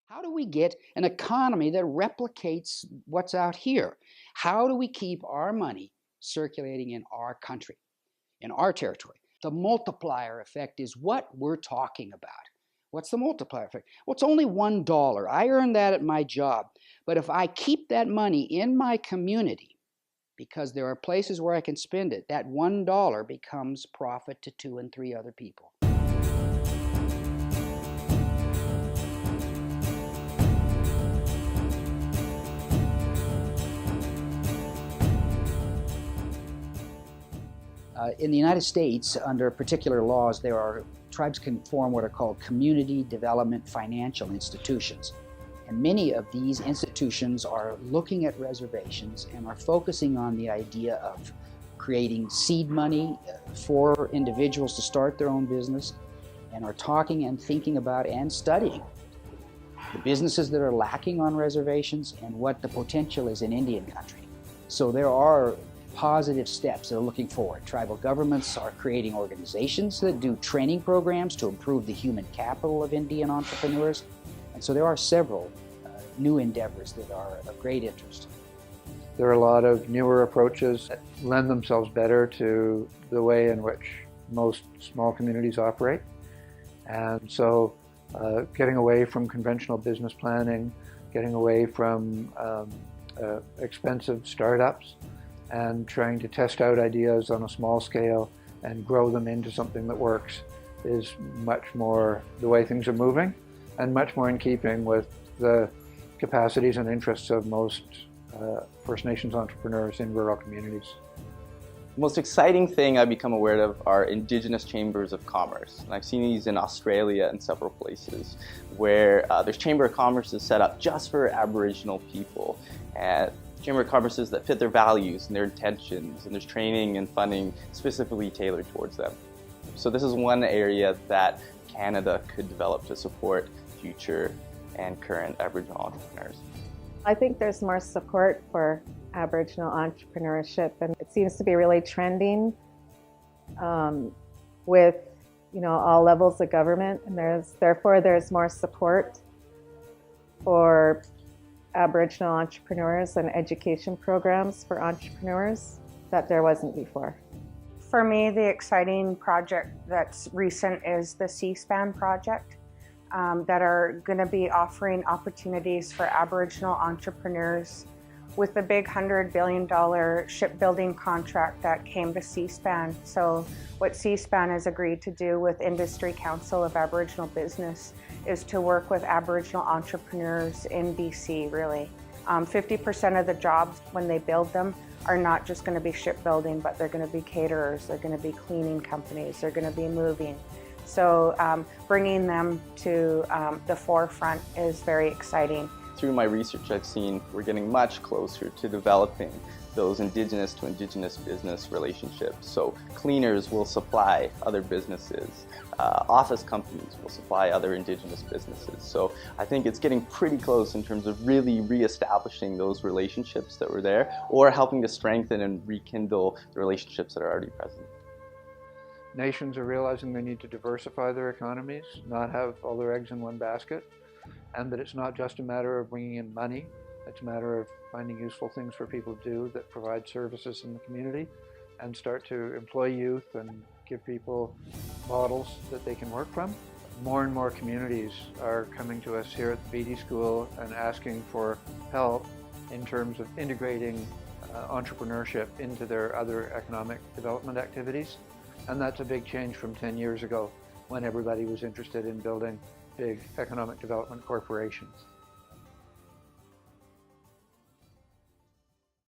How do we get an economy that replicates what's out here? How do we keep our money circulating in our country, in our territory? The multiplier effect is what we're talking about. What's the multiplier effect? Well, it's only $1. I earned that at my job. But if I keep that money in my community, because there are places where I can spend it, that $1 becomes profit to 2 and 3 other people. In the United States, under particular laws, tribes can form what are called community development financial institutions. And many of these institutions are looking at reservations and are focusing on the idea of creating seed money for individuals to start their own business, and are talking and thinking about and studying the businesses that are lacking on reservations and what the potential is in Indian country. So there are positive steps that are looking forward. Tribal governments are creating organizations that do training programs to improve the human capital of Indian entrepreneurs. And so there are several new endeavors that are of great interest. There are a lot of newer approaches that lend themselves better to the way in which most small communities operate. And so getting away from conventional business planning, getting away from expensive startups, and trying to test out ideas on a small scale and grow them into something that works is much more the way things are moving, and much more in keeping with the capacities and interests of most First Nations entrepreneurs in rural communities. The most exciting thing I've become aware of are Indigenous chambers of commerce. And I've seen these in Australia and several places where there's chamber of commerce set up just for Aboriginal people. And chamber of commerces that fit their values and their intentions, and there's training and funding specifically tailored towards them. So this is one area that Canada could develop to support future and current Aboriginal entrepreneurs. I think there's more support for Aboriginal entrepreneurship, and it seems to be really trending with all levels of government, and therefore there's more support for Aboriginal entrepreneurs and education programs for entrepreneurs that there wasn't before. For me, the exciting project that's recent is the C-SPAN project that are going to be offering opportunities for Aboriginal entrepreneurs with the big $100 billion shipbuilding contract that came to C-SPAN. So what C-SPAN has agreed to do with Industry Council of Aboriginal Business is to work with Aboriginal entrepreneurs in BC, really. 50% of the jobs when they build them are not just going to be shipbuilding, but they're going to be caterers, they're going to be cleaning companies, they're going to be moving. So bringing them to the forefront is very exciting. Through my research, I've seen we're getting much closer to developing those Indigenous to Indigenous business relationships. So cleaners will supply other businesses. Office companies will supply other Indigenous businesses. So I think it's getting pretty close in terms of really re-establishing those relationships that were there, or helping to strengthen and rekindle the relationships that are already present. Nations are realizing they need to diversify their economies, not have all their eggs in one basket, and that it's not just a matter of bringing in money, it's a matter of finding useful things for people to do that provide services in the community, and start to employ youth and give people models that they can work from. More and more communities are coming to us here at the Beedie School and asking for help in terms of integrating entrepreneurship into their other economic development activities. And that's a big change from 10 years ago when everybody was interested in building big economic development corporations.